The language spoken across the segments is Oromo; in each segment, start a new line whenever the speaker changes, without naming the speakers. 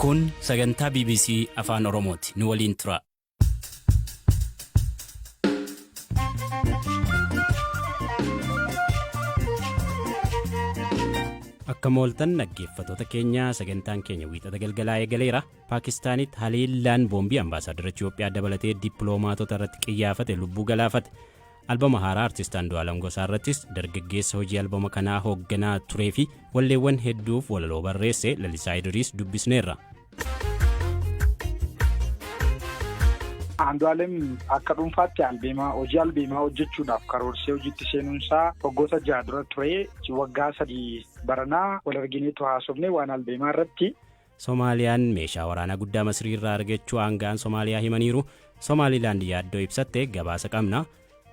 Kun sagantaa BBC Afaan Oromooti. Nu waliin tura. Akka mooltan dhaggeeffattoota keenya sagantaan keenya wiixata galgalaa eegaleera. Paakistaanitti haleellaan boombii ambaasaaddara Itoophiyaa dabalatee dippiloomaatota irratti xiyyeeffate lubbuu galaafate. Albama haaraa artist Andu'aalam Gosaa irrattis dargaggeessa hojii albama kanaa hoogganaa turee fi walleewwan hedduuf walaloo barreesse Lalisaa Idriis dubbisneerra.
Andu'aalam akka dhuunfaatti hojii albeemaa hojjechuudhaaf karoorsee hojiitti seenuunsaa waggoota 6 dura ture. Waggaa 3 baranaa wal argineetu haasofne waan albeemaa irratti.
Soomaaliyaan meeshaa waraanaa guddaa Masrii irraa argachuu aangaan Soomaaliyaa himaniiru. Somaalilaand yaaddoo ibsatte gabaasa qabna.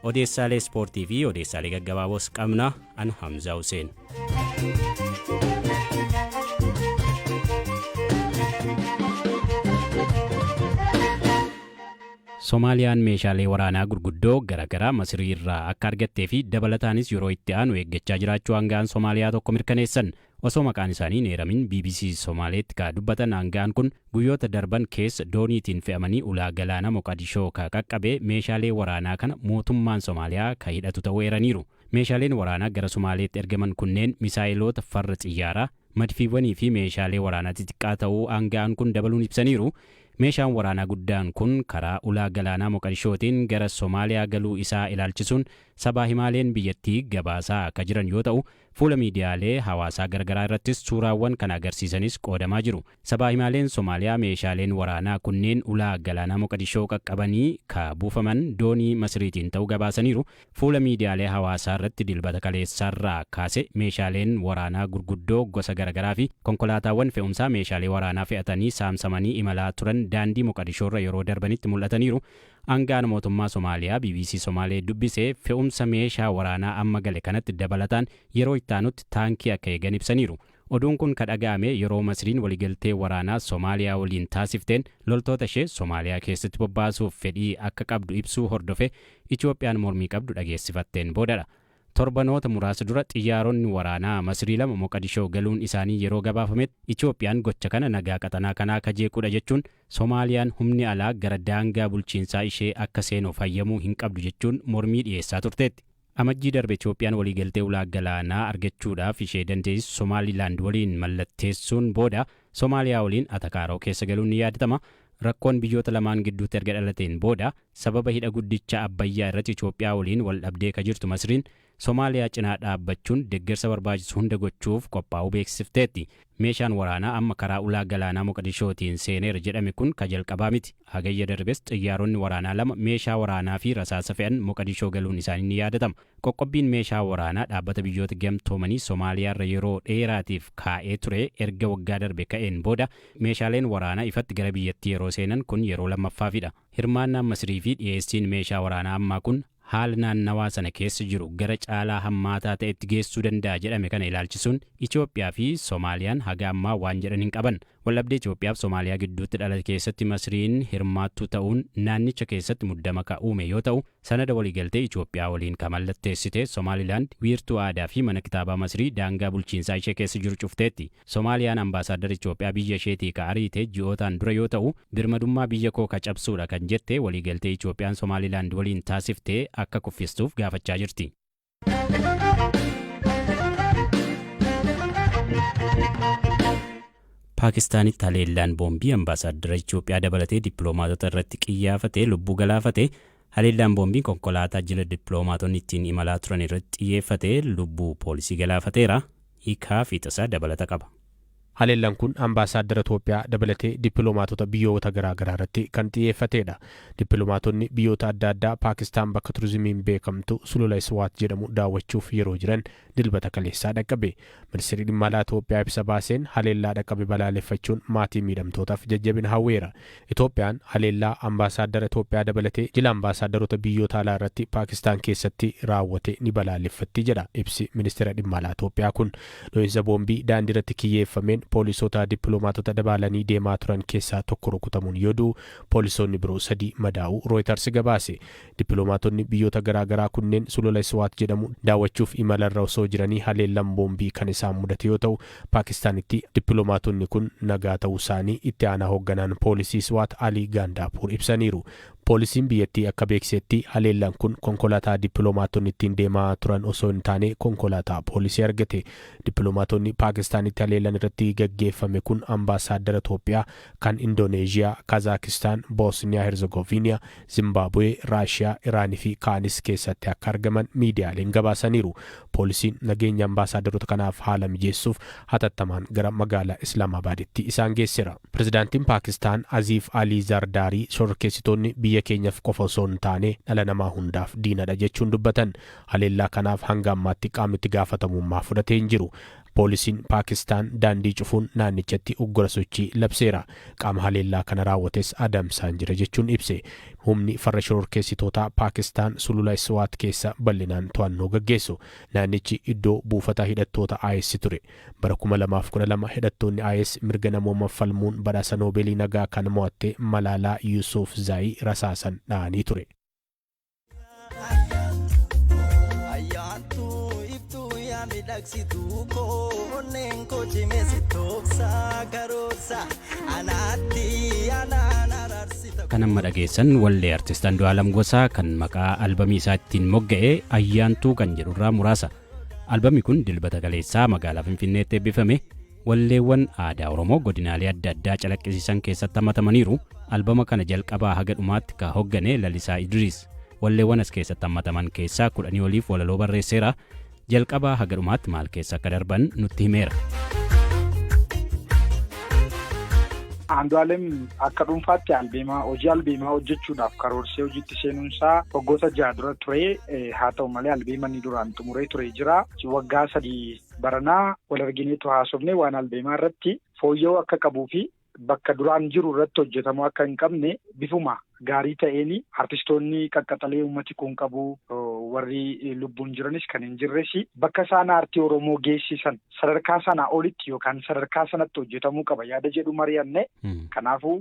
Odeessaalee ispoortii fi odeessaalee gaggabaaboos qabna. An Hamza Hussein. Soomaaliyaan meeshaalee waraanaa gurguddoo garagaraa Masrii irraa akka argattee fi dabalataanis yeroo itti aanu eeggachaa jiraachuu aangaan Soomaaliyaa tokko mirkaneessan. Osoo maqaan isaanii neeramin BBC Soomaaleetti ka dubbatan aangaan kun guyyoota darban keessa dooniitiin fe'amanii ulaa galaana Moqadishoo ka qaqqabee meeshaalee waraanaa kana mootummaan Soomaaliyaa ka hidhatu ta'uu eeraniiru. Meeshaaleen waraanaa gara Soomaaleetti ergaman kunneen misaayiloota farra xiyyaaraa, madfiiwwanii fi meeshaalee waraanaa xixiqqaa ta'uu aangaan kun dabaluun ibsaniiru. Meeshaan waraanaa guddaan kun karaa ulaa galaanaa Moqadishootiin gara Soomaaliyaa galuu isaa ilaalchisuun sabaa himaaleen biyyattii gabaasaa akka jiran yoo ta'u, fuula miidiyaalee hawaasaa garagaraa irrattis suuraawwan kana agarsiisanis qoodamaa jiru. Sabaa himaaleen Soomaaliyaa meeshaaleen waraanaa kunneen ulaa galaanaa Moqadishoo qaqqabanii ka buufaman doonii Masriitiin ta'uu gabaasaniiru. Fuula miidiyaalee hawaasaa irratti dilbata kaleessaarraa kaase meeshaaleen waraanaa gurguddoo gosa garagaraa fi konkolaataawwan fe'umsaa meeshaalee waraanaa fe'atanii saamsamanii imalaa turan daandii Moqadishoorra yeroo darbanitti mul'ataniiru. Aangaan mootummaa Soomaaliyaa BBC Somaalee dubbisee fe'umsa meeshaa waraanaa amma gale kanatti dabalataan yeroo itti aanutti taankii akka eegan ibsaniiru. Oduun kun ka dhaga'ame yeroo Masriin waliigaltee waraanaa Soomaaliyaa waliin taasifteen loltoota ishee Soomaaliyaa keessatti bobbaasuuf fedhii akka qabdu ibsuu hordofe Itoophiyaan mormii qabdu dhageessifatteen boodadha. Torbanoota muraasa dura xiyyaaronni waraanaa Masrii 2 Moqadishoo galuun isaanii yeroo gabaafametti Itoophiyaan gocha kana nagaa qaxanaa kanaa kajeequudha jechuun Soomaaliyaan humni alaa gara daangaa bulchiinsaa ishee akka seenuuf hayyamuu hin qabdu jechuun mormii dhiyeessaa turteetti. Amajjii darbe Itoophiyaan waliigaltee ulaa galaanaa argachuudhaaf ishee dandeessisu Somaalilaand waliin mallatteessuun booda Soomaaliyaa waliin atakaaroo keessa galuun ni yaadatama. Rakkoon biyyoota lamaan gidduutti erga dhalateen booda sababa hidha guddicha Abbayyaa irratti Itoophiyaa waliin wal dhabdee ka jirtu Masriin Soomaaliyaa cinaa dhaabbachuun deeggarsa barbaachisu hunda gochuuf qophaa'uu beeksifteetti. Meeshaan waraanaa amma karaa ulaa galaanaa Moqadishootiin seeneera jedhame kun ka jalqabaa miti. Hagayya darbes xiyyaaronni waraanaa 2 meeshaa waraanaa fi rasaasa fe'an Moqadishoo galuun isaanii ni yaadatama. Qoqqobbiin meeshaa waraanaa dhaabbata biyyoota gamtoomanii Soomaaliyaarra yeroo dheeraatiif kaa'ee ture erga waggaa darbe ka'een booda meeshaaleen waraanaa ifatti gara biyyattii yeroo seenan kun yeroo lammaffaafidha. Hirmaannaan Masrii fi dhiyeessiin meeshaa waraanaa ammaa kun haala naannawaa sana keessa jiru gara caalaa hammaataa ta'etti geessuu danda'a jedhame kana ilaalchisuun Itoophiyaa fi Soomaaliyaan haga ammaa waan jedhan hin qaban. Waldhabdee Itoophiyaa fi Soomaaliyaa gidduutti dhalate keessatti Masriin hirmaattuu ta'uun naannicha keessatti muddama ka uume yoo ta'u, sanada waliigaltee Itoophiyaa waliin ka mallatteessite Somaalilaand wiirtuu aadaa fi mana kitaabaa Masrii daangaa bulchiinsaa ishee keessa jiru cufteetti. Soomaaliyaan ambaasaaddara Itoophiyaa biyya isheetii ka ariite ji'ootaan dura yoo ta'u, birmadummaa biyya koo ka cabsuudha kan jette waliigaltee Itoophiyaan Somaalilaand waliin taasiftee akka kuffistuuf gaafachaa jirti. Paakistaanitti haleellaan boombii ambaasaaddara Itoophiyaa dabalatee dippiloomaatota irratti xiyyeeffate lubbuu galaafate. Haleellaan boombii konkolaataa jila dippiloomaatonni ittiin imalaa turan irratti xiyyeeffate lubbuu poolisii galaafateera. Hiikaa fi tasaa dabalata qaba.
Haleellaan kun ambaasaaddara Itoophiyaa dabalatee dippiloomaatota biyyoota garaagaraa irratti kan xiyyeeffatedha. Dippiloomaatonni biyyoota adda addaa Paakistaan bakka turizimiin beekamtu Sulula Iswaat jedhamu daawwachuuf yeroo jiran dilbata kaleessaa dhaqqabe. Ministeerri dhimma alaa Itoophiyaa ibsa baaseen haleellaa dhaqqabe balaaleffachuun maatii miidhamtootaaf jajjabina hawweera. Itoophiyaan haleellaa ambaasaaddara Itoophiyaa dabalatee jila ambaasaadarota biyyoota alaa irratti Paakistaan keessatti raawwate ni balaaleffatti jedha ibsi ministeera dhimma alaa Itoophiyaa kun. Dho'iinsa boombii daandii irratti kiyyeeffameen poolisoota dippiloomaatota dabalanii deemaa turan keessaa tokko rukutamuun yoo poolisoonni biroo 3 madaa'uu Reuters gabaase. Dippiloomaatonni biyyoota garaagaraa kunneen Sulula Iswaat jedhamu daawwachuuf imalarra osoo osoo jiranii haleellaan boombii kan isaan mudate yoo ta'u Paakistaanitti dippiloomaatonni kun nagaa ta'uu isaanii itti aanaa hoogganaan poolisii Swaat Alii Gaandaapuur ibsaniiru. Poolisiin biyyattii akka beeksisetti haleellaan kun konkolaataa dippiloomaatonni ittiin deemaa turan osoo hin taane konkolaataa poolisii argate. Dippiloomaatonni Paakistaanitti haleellaan irratti gaggeeffame kun ambaasaaddara Itoophiyaa kan Indooneeziyaa, Kazaakistaan, Boosniyaa Herzegoviinaa, Zimbaabuwee, Raashiyaa, Iraanii fi kaanis keessatti akka argaman miidiyaaleen gabaasaniiru. Poolisiin nageenya ambaasaadarota kanaaf haala mijeessuuf hatattamaan gara magaalaa Islaamabaaditti isaan geesseera. Pirezidaantiin Paakistaan Aziif Alii Zardaarii shororkeessitoonni biyya keenyaaf qofa osoo hin taane dhala namaa hundaaf diinadha jechuun dubbatan. Haleellaa kanaaf hanga ammaatti qaamni itti gaafatamummaa fudhatee hin jiru. Poolisiin Paakistaan daandii cufuun naannichatti uggura sochii labseera. Qaama haleellaa kana raawwates adamsaan jira jechuun ibse. Humni farra shororkeessitootaa Paakistaan sulula Swaat keessa bal'inaan to'annoo gaggeessu. Naannichi iddoo buufata hidhattoota IS ture. Bara 2012 hidhattoonni IS mirga namoomaaf falmuun badhaasa Noobeelii nagaa kan mo'atte Malaalaa Yuusufzaayii rasaasan dha'anii ture.
Kan amma dhageessan wallee artist Andu'aalam Gosaa kan maqaa albamii isaa ittiin mogga'e Ayyaantuu kan jedhurraa muraasa. Albamii kun dilbata kaleessaa magaalaa Finfinneetti eebbifame. Walleewwan aadaa Oromoo godinaalee adda addaa calaqqisiisan keessatti hammatamaniiru. Albama kana jalqabaa haga dhumaatti ka hoggane Lalisaa Idriis. Walleewwan as keessatti hammataman keessaa 10 oliif walaloo barreesseera. Jalqabaa haga dhumaatti maal keessa akka darban nutti himeera.
Andu'aalem akka dhuunfaatti hojii albeemaa hojjechuudhaaf karoorsee hojiitti seenuunsaa waggoota 6 dura ture. Haa ta'u malee albeemni duraan xumuree ture jira. Waggaa 3 baranaa wal argineetu haasofne waan albeemaa irratti fooyya'uu akka qabuu fi bakka duraan jiru irratti hojjetamuu akka hin qabne bifuma gaarii ta'een artistoonni qaqqaxalee uummati kun qabu warri lubbuun jiranis kan hin jirres bakka isaan aartii Oromoo geessisan sadarkaa sanaa olitti yookaan sadarkaa sanatti hojjetamuu qaba yaada jedhu mari'anne. Kanaafuu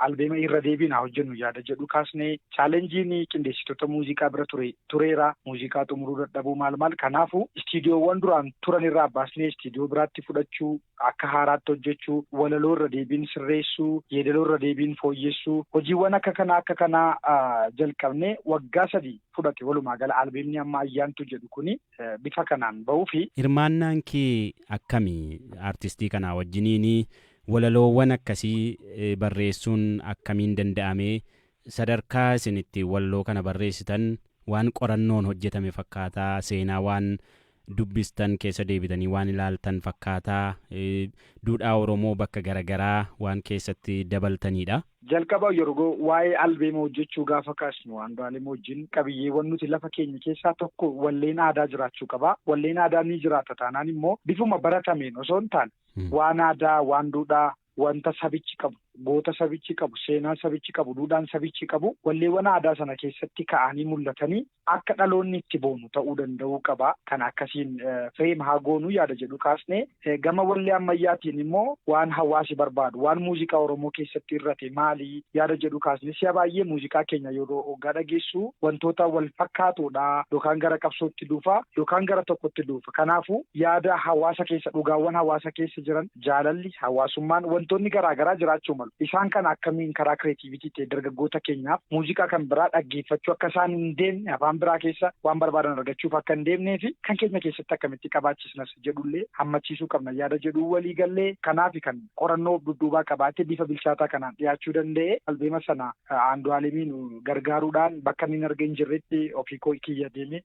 albeema irra deebiinaa hojjennu yaada jedhu kaasne chaalenjiin qindeessitoota muuziqaa bira tureera. Muuziqaa xumuruu dadhabuu maal kanaafuu istiidiyoowwan duraan turan irraa baasnee istiidiyoo biraatti fudhachuu akka haaraatti hojjechuu walaloo irra deebiin sirreessuu yeedaloo irra deebiin fooyyessuu hojiiwwan akka kanaa jalqabne waggaa 3 fudhate walumaa gala albeemni amma Ayyaantuu jedhu kuni bifa kanaan bahuu fi
hirmaannaan kee akkamii artistii kanaa wajjiniin walaloowwan akkasii barreessuun akkamiin danda'ame sadarkaa isin itti walaloo kana barreessitan waan qorannoon hojjetame fakkaataa seenaa waan dubbistan keessa deebitanii waan ilaaltan fakkaataa duudhaa Oromoo bakka garagaraa waan keessatti dabaltanidha.
Jalqaba yeroo waa'ee albeema hojjechuu gaafa kaasnu Andu'aalem wajjin qabiyyeewwan nuti lafa keenya keessaa tokko walleen aadaa jiraachuu qaba. Walleen aadaa ni jiraata taanaan immoo bifuma baratameen osoo hin taane waan aadaa waan duudhaa wanta sabichi qabu goota sabichi qabu seenaa sabichi qabu duudhaan sabichi qabu walleewwan aadaa sana keessatti ka'anii mul'atanii akka dhaloonni itti boonu ta'uu danda'uu qaba. Kan akkasiin fireem haa goonuu yaada jedhu kaasne gama wallee ammayyaatiin immoo waan hawaasi barbaadu waan muuziqaa Oromoo keessatti irrate maali yaada jedhu kaasne si'a baay'ee muuziqaa keenya yeroo hoggaa dhageessu wantoota wal fakkaatuudha yookaan gara qabsootti dhufa yookaan gara tokkotti dhufa. Kanaafuu yaada hawaasa keessa dhugaawwan hawaasa keessa jiran jaalalli hawaasummaan wantoonni garaagaraa jiraachuu malu. Isaan kan akkamiin karaa kireetiivitii ta'e dargaggoota keenyaaf muuziqaa kan biraa dhaggeeffachuu akka isaan hin deemne afaan biraa keessa waan barbaadan argachuuf akka hin deemnee fi kan keenya keessatti akkamitti qabaachisnas jedhullee hammachiisuu qabna yaada jedhu walii gallee kanaaf kan qorannoo dudduubaa qabaatee bifa bilchaataa kanaan dhiyaachuu danda'e albeema sana Andu'aalemiin gargaaruudhaan bakka inni arga hin jirretti ofii kiyya deeme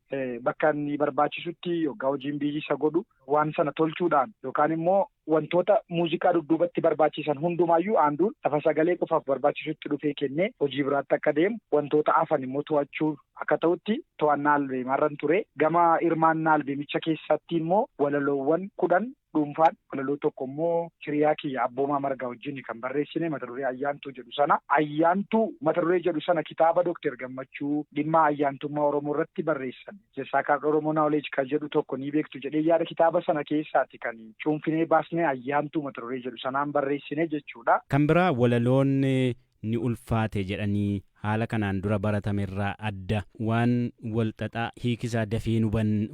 bakka inni barbaachisutti yookaan hojiin biyyi isa godhu waan sana tolchuudhaan yookaan immoo wantoota muuziqaa dudduubatti barbaachisan hundumaayyuu Anduun lafa sagalee qofaaf barbaachisutti dhufee kennee hojii biraatti akka deemu wantoota afan immoo to'achuu akka ta'utti to'annaa albeemarran ture. Gama hirmaannaa albeemicha keessatti immoo walaloowwan 10 dhuunfaan walaloo tokko immoo hiriyaa kiyya Abboomaa Margaa wajjin kan barreessine mata duree Ayyaantuu jedhu sana. Ayyaantuu mata duree jedhu sana kitaaba Dr. Gammachuu dhimma ayyaantummaa Oromoo irratti barreessan. Jessaa kaardha Oromoo Naawuleej kan jedhu tokko ni beektu jedhee yaada kitaaba sana keessaati kan cuunfinee baasnee Ayyaantuu mata duree jedhu sanaan barreessine jechuudha.
Kan biraa walaloon ni ulfaate jedhanii haala kanaan dura baratamerraa adda waan walxaxaa hiikisaa dafee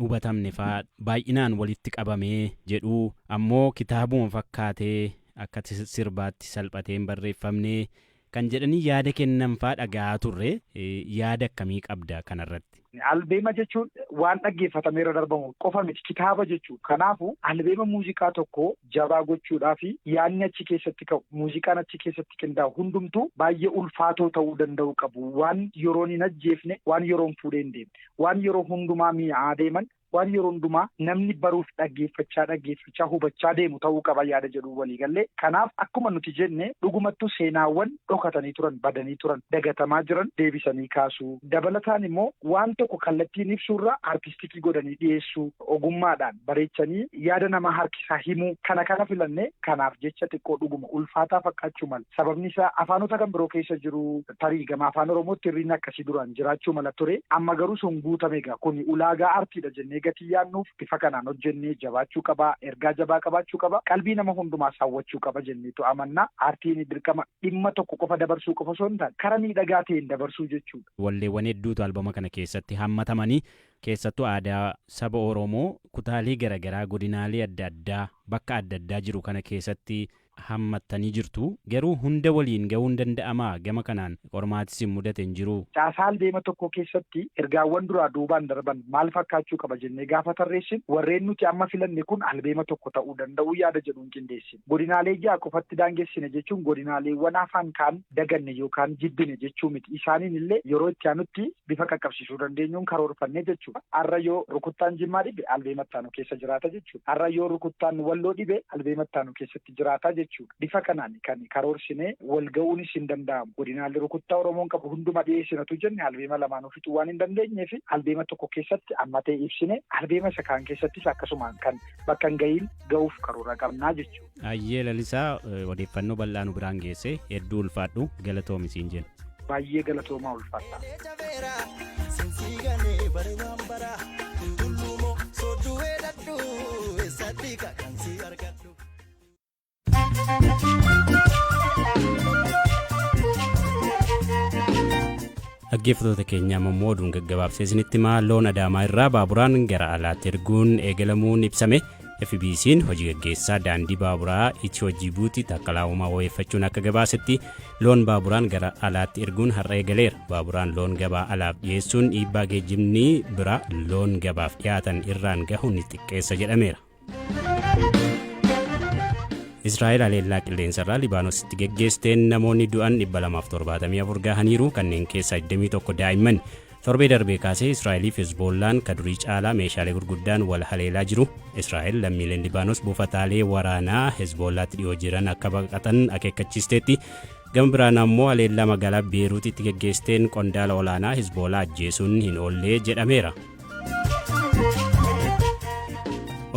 hubatamne fa'aa baay'inaan walitti qabamee jedhu ammoo kitaabuma fakkaatee akka sirbaatti salphateen barreeffamne kan jedhanii yaada kennan fa'aa dhaga'aa turre yaada akkamii qabda kanarratti?
Albeema jechuun waan dhaggeeffatameera darbamu qofa miti kitaaba jechuudha. Kanaafuu albeema muuziqaa tokko jabaa gochuudhaa fi yaadni achi keessatti ka'u muuziqaan achi keessatti qindaa'u hundumtuu baay'ee ulfaatoo ta'uu danda'u qabu. Waan yeroon hin ajjeefne, waan yeroon fuudhee hin deemne, waan yeroo hundumaa mi'aa deeman, waan yeroo hundumaa namni baruuf dhaggeeffachaa hubachaa deemu ta'uu qaba yaada jedhu waliigallee. Kanaaf akkuma nuti jenne dhugumattuu seenaawwan dhokatanii turan, badanii turan, dagatamaa jiran deebisanii kaasuu. Dabalataan immoo waan tokko kallattiin ibsuurra artistikii godhanii dhiyeessuu, ogummaadhaan bareechanii yaada namaa harkisaa himuu kana filannee kanaaf jecha xiqqoo dhuguma ulfaataa fakkaachuu mala. Sababni isaa afaanota kan biroo keessa jiru tarii gama afaan Oromootti hirriin akkasii duraan jiraachuu mala ture. Amma garuu sun guutame egaa kuni ulaagaa artiidha jennee gatii yaadnuuf bifa kanaan hojjennee jabaachuu qaba, ergaa jabaa qabaachuu qaba, qalbii nama hundumaa hawwachuu qaba jenneetu amannaa. Aartiin dirqama dhimma tokko qofa dabarsuu qofa osoo hin taane karaa miidhagaa ta'een dabarsuu jechuudha.
Walleewwan hedduutu albama kana keessatti hammatamanii keessattuu aadaa saba Oromoo kutaalee garaagaraa godinaalee adda addaa bakka adda addaa jiru kana keessatti hammattanii jirtu. Garuu hunda waliin ga'uu hin danda'amaa gama kanaan qormaatis hin mudate hin jiru.
Caasaa albeema tokko keessatti ergaawwan duraa duubaan darban maal fakkaachuu qaba jennee gaafa tarreessin warreen nuti amma filanne kun albeema tokko ta'uu danda'u yaada jedhuun qindeessin. Godinaalee ja'a qofatti daangessine jechuun godinaaleewwan afaan kaan daganne yookaan jibbine jechuu miti. Isaaniin illee yeroo itti aanutti bifa qaqqabsiisuu dandeenyuun karoorfanne jechuudha. Har'a yoo rukuttaan Jimmaa dhibe albeema ittaanu keessa jiraata jechuudha. Har'a yoo rukuttaan Walloo dhibe albeema ittaanu keessatti jiraata jechuudha. Bifa kanaan kan karoorsinee wal ga'uunis hin danda'amu. Godinaalee rukuttaa Oromoon qabu hunduma dhiyeessinatu jenne albeema lamaanuu fixuu waan hin dandeenyeef albeema tokko keessatti ammatee ibsine albeema isa kaan keessattis akkasumaan kan bakka hin ga'iin ga'uuf karoora qabnaa jechuudha.
Ayyee lalisaa odeeffannoo bal'aa nu biraan geesse hedduu ulfaadhu galatoomi siin jenna.
Baay'ee galatoomaa ulfaata.
Dhaggeeffattoota keenya ammoo oduun gaggabaabsee isinitti himaa loon Adaamaa irraa baaburaan gara alaatti erguun eegalamuun ibsame. FBC'n hojii gaggeessaa daandii baaburaa Itiyoo Jibuutii takkalaa'umaa wayeeffachuun akka gabaasetti loon baaburaan gara alaatti erguun har'a eegaleera. Baaburaan loon gabaa alaaf dhiyeessuun dhiibbaa geejjibni bira loon gabaaf dhiyaatan irraan gahuun ni xiqqeessa jedhameera. Israa'el haleellaa qilleensarraa Libaanoositti geggeessteen namoonni du'an 274 gahaniiru kanneen keessaa 21 daa'imman. Torbee darbee kaasee Israa'eliif Hezbollaan kadurii caalaa meeshaalee gurguddaan wal haleelaa jiru. Israa'el lammiileen Libaanos buufataalee waraanaa Hezbollaatti dhiyoo jiran akka baqatan akeekkachiisteetti. Gama biraan ammoo haleellaa magaalaa Beeruutitti geggeessteen qondaala olaanaa Hezbollaa ajjeesuun hin oollee jedhameera.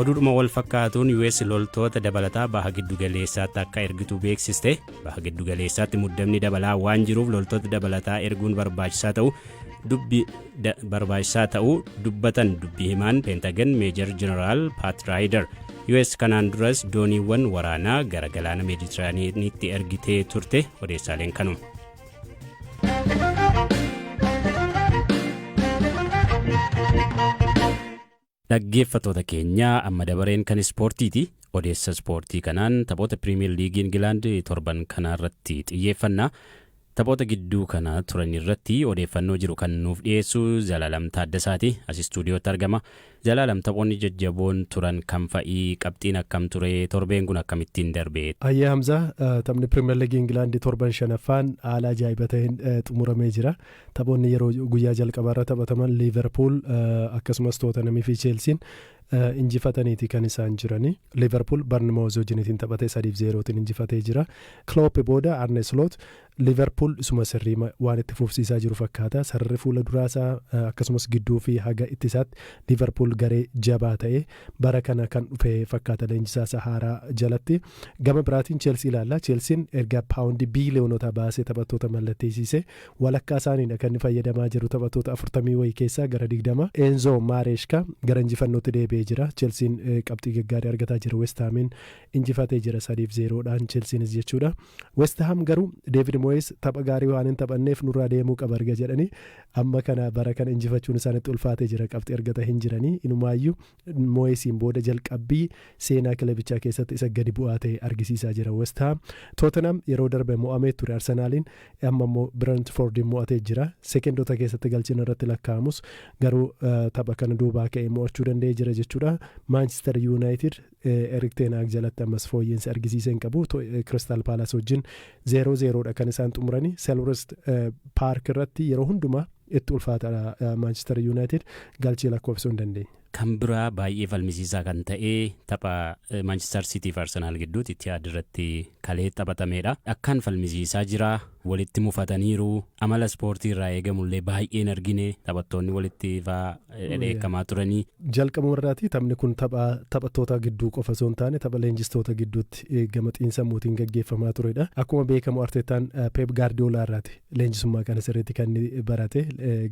Oduudhuma wal fakkaatuun US loltoota dabalataa baha giddugaleessaatti akka ergitu beeksiste. Baha giddugaleessaatti muddamni dabalaa waan jiruuf loltoota dabalataa erguun barbaachisaa ta'uu dubbatan dubbii himaan Pentagon Major General Pat Ryder. US kanaan duras dooniiwwan waraanaa gara galaana Meeditiraaniyaaniitti ergitee turte odeessaaleen kanuma. Dhaggeeffattoota keenya amma dabareen kan ispoortiiti. Odeessa ispoortii kanaan taphoota Piriimiyer Liigii Ingilaand torban kanarratti xiyyeeffannaa. Taphoota gidduu kana turan irratti odeeffannoo jiru kan nuuf dhiyeessu Zalaalam Taaddasaati. As istuudiyootti argama. Zalaalam taphoonni jajjaboon turan kam fa'ii qabxiin akkam ture torbeen kun akkamittiin darbee?
Ayyee Hamza taphni Piriimiyer Liigii Ingilaand torban shanaffaan haala ajaa'iba ta'een xumuramee jira. Taphoonni yeroo guyyaa jalqabaarra taphataman Liiverpuul akkasumas Tootanamii fi Cheelsiin injifataniiti kan isaan jirani. Liiverpuul Barnimoos wajjiniitiin taphate 3-0tiin injifatee jira. Klopp booda Arne Slot Liiverpuul isuma sirrii waan itti fufsiisaa jiru fakkaata. Sararri fuula duraasaa akkasumas gidduu fi haga ittisaatti Liiverpuul garee jabaa ta'e bara kana kan dhufe fakkaata leenjisaa Saharaa jalatti. Gama biraatiin Cheelsii ilaalla. Cheelsiin erga paawundi biiliyoonota baasee taphattoota mallatteessise walakkaa isaaniidha kan inni fayyadamaa jiru taphattoota 40 wayii keessaa gara 20. Enzo Maresca gara injifannootti deebi'ee bahee jira. Chelsiin qabxii gaggaarii argataa jira. West Hamiin injifatee jira 3-0dhaan Chelsiinis jechuudha. West Ham garuu David Moyes tapha gaarii waan hin taphanneef nurraa deemuu qaba arga jedhanii amma kana bara kana injifachuun isaanitti ulfaatee jira. Qabxii argata hin jiranii inumaayyuu Moyesiin booda jalqabbii seenaa kilabichaa keessatti isa gadi bu'aa ta'e argisiisaa jira. West Ham Tottenham yeroo darbe mo'amee ture Arsenaaliin amma immoo Brentford mo'atee jira. Sekendoota keessatti galchina irratti lakkaa'amus garuu tapha kana duubaa ka'ee mo'achuu danda'ee jira jechuudha. Manchester United Erik ten Hag jalatti ammas fooyyeensi argisiisee hin qabu. Crystal Palace wajjin 0-0dha kan isaan xumuranii. Selhurst Park irratti yeroo hundumaa itti ulfaata Manchester United galchii lakkoofsuu hin dandeenye.
Kan biraa baay'ee falmisiisaa kan ta'e tapha Manchester City fi Arsenal gidduutti Etihad irratti kalee taphatameedha. Akkaan falmisiisaa jira. Walitti mufataniiru. Amala ispoortii irraa eegamullee baay'een argine. Taphattoonni walitti dheekkamaa turanii.
Jalqabuma irraati taphni kun taphattoota gidduu qofa osoo hin taane tapha leenjistoota gidduutti gama xiinsammuutiin gaggeeffamaa turedha. Akkuma beekamu Arteetaan Pep Guardiola irraati leenjisummaa kana sirriitti kan barate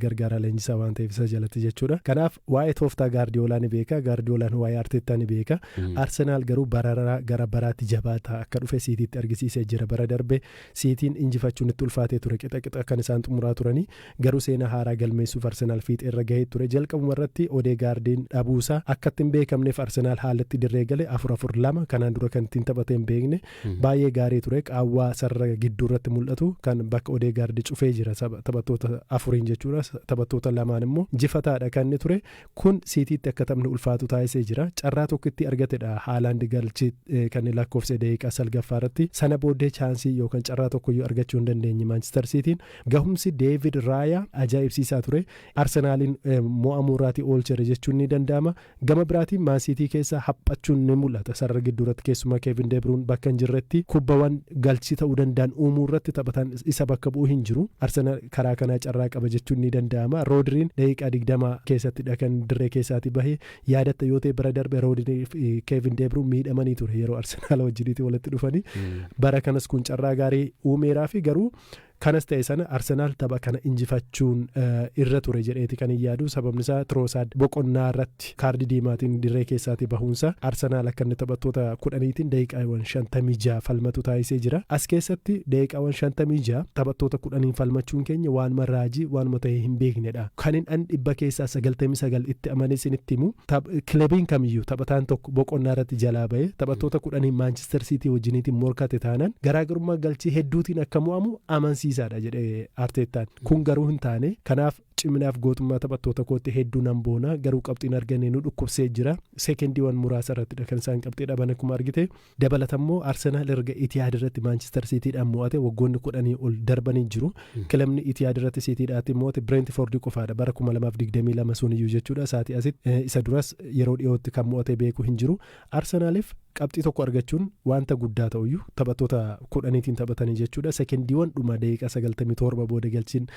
gargaaraa leenjisaa waan ta'eef isa jalatti jechuudha. Kanaaf waa'ee tooftaa Guardiola ni beeka. Guardiolaan waa'ee Arteetaa ni beeka. Arsenaal garuu bararaa gara baraatti jabaataa akka dhufe Siitiitti argisiisee jira. Bara darbe Siitiin injifachuun itti ulfaatee ture qixa kan isaan xumuraa turanii garuu seenaa haaraa galmeessuuf Arsenaal fiixee irra gahee ture. Jalqabuma irratti Odeegaardiin dhabuusaa akka ittiin beekamneef Arsenaal haalatti dirree gale 4-4-2 kanaan dura kan ittiin taphatee hin beekne baay'ee gaarii ture. Qaawwaa sarara gidduu irratti mul'atu kan bakka Odeegaardii cufee jira taphattoota afuriin jechuudha. Taphattoota lamaan immoo jifataadha kan inni ture. Kun Siitiitti akka taphni ulfaatu taasisee jira. Carraa tokkotti argatedha Haalaand galchii kan lakkoofse daqiiqaa 9 irratti. Sana booddee chaansii yookaan carraa tokkoyyuu argachuu dandeenye Manchester Cityin gahumsi David Raya ajaa'ibsiisaa ture. Arsenaaliin mo'amuu irraatii oolchere jechuun ni danda'ama. Gama biraatiin Man City keessa haphachuun ni mul'ata. Sarara gidduu irratti keessumaa Kevin De Bruyne bakka hin jirretti kubbawwan galchii ta'uu danda'an uumuu irratti taphatan isa bakka bu'uu hin jiru. Arsenaal karaa kanaa carraa qaba jechuun ni danda'ama. Rodriin daqiiqaa 20 keessattidha kan dirree keessaatti bahee yaadatta yoo ta'e bara darbe Rodriin fi Kevin De Bruyne miidhamanii ture yeroo Arsenaal wajjiniitti walitti dhufanii. Bara kanas kun carraa gaarii uumeeraa fi garuu kanas ta'e sana Arsenaal tapha kana injifachuun irra ture jedheeti kan hin yaadu. Sababni isaa Trossard boqonnaa irratti kaardii diimaatiin dirree keessaatti bahuunsa Arsenaal akka inni taphattoota 10tiin daqiiqaawwan 56 falmatu taasisee jira. As keessatti daqiiqaawwan 56 taphattoota 10 falmachuun keenya waanuma raajii waanuma ta'e hin beeknedha. Kan hin dhibba keessaa 99 itti amanee isinitti himu kilabiin kamiyyuu taphataan tokko boqonnaa irratti jalaa bahee taphattoota 10 Manchester City wajjiniitiin morkate taanaan garaagarummaa galchii hedduutiin akka mo'amu amansiisaadha jedhee Arteetaan. Kun garuu hin taane. Kanaaf ciminaaf gootummaa taphattoota kootti hedduu nan boona garuu qabxiin argannee nu dhukkubsee jira. Sekendiiwwan muraasa irrattidha kan isaan qabxii dhaban akkuma argite. Dabalatammoo Arsenaal erga Etihad irratti Manchester Cityidhaan mo'ate waggoonni 10 ol darbanii jiru. Kilabni Etihad irratti Cityidhaatti mo'ate Brentford qofaadha bara 2022 suniyyuu jechuudha. Saatii asitti isa duras yeroo dhiyootti kan mo'ate beeku hin jiru. Arsenaaliif qabxii tokko argachuun wanta guddaa ta'uyyuu taphattoota 10tiin taphatanii jechuudha. Sekendiiwwan dhuma daqiiqaa 97 booda galchiin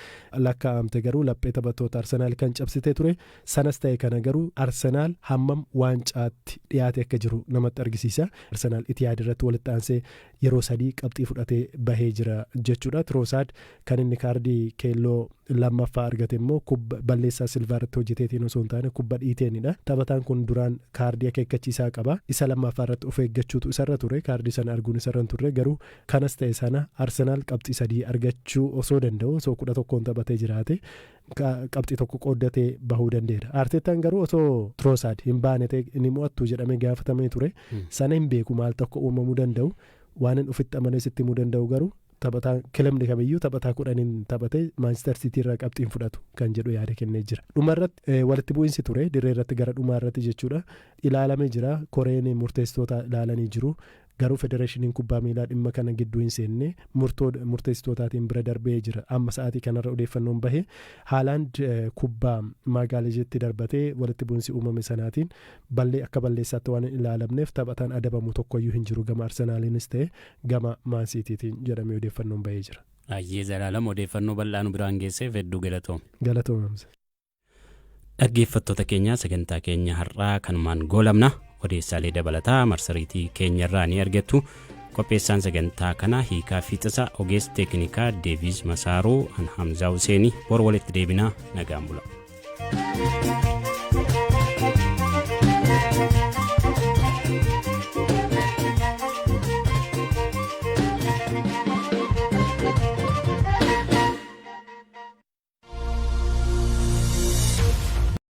lakkaa'amte garuu laphee taphattoota Arsenaal kan cabsitee ture. Sanas ta'e kana garuu Arsenaal hammam waancaatti dhiyaate akka jiru namatti argisiisa. Arsenaal Etihad irratti walitti aansee yeroo 3 qabxii fudhatee bahee jira jechuudha. Trossard kan inni kaardii keelloo lammaffaa argate immoo kubba balleessaa Silvaa irratti hojjeteetiin osoo hin taane kubba dhiiteenidha. Taphataan kun duraan kaardii akeekkachiisaa qaba. Isa lammaffaa irratti of eeggachuutu isarra ture. Kaardii sana arguun isarra hin turre garuu kanas ta'e sana Arsenaal qabxii 3 argachuu osoo danda'u osoo 11 taphatee jiraate qabxii tokko qooddatee bahuu dandeera. Arteetaan garuu osoo Trossard hin baane ta'e ni mo'attu jedhamee gaafatamee ture. Sana hin beeku maal tokko uumamuu danda'u waan hin ofitti amanee sitti himuu danda'u garuu taphataan kilabni kamiyyuu taphataa 10 taphatee Manchester City irraa qabxiin fudhatu kan jedhu yaada kennee jira. Dhumarratti walitti bu'iinsi ture dirree irratti gara dhumaa irratti jechuudha. Ilaalamee jira. Koreen murteessitoota ilaalanii jiru. Garuu federeeshiniin kubbaa miilaa dhimma kana gidduu hin seenne murteessitootaatiin bira darbee jira. Amma sa'aatii kanarra odeeffannoon bahe Haalaand kubbaa magaalijeetti darbatee walitti bu'iinsi uumame sanaatiin akka balleessaatti waan hin ilaalamneef taphataan adabamu tokkoyyuu hin jiru gama Arsenaaliinis ta'e gama Man Citytiin jedhamee odeeffannoon bahee jira.
Ayyee Zalaalam odeeffannoo bal'aa nu biraan geesseef hedduu
galatoomamsa.
Dhaggeeffattoota keenya sagantaa keenya har'aa kanumaan goolabna. Odeessaalee dabalataa marsariitii keenyarraa ni argattu. Qopheessaan sagantaa kana hiikaa fiixasa ogeessa teeknikaa Deevis Masaaroo Hamzaa Huseenii bor walitti deebinaa nagaan bula.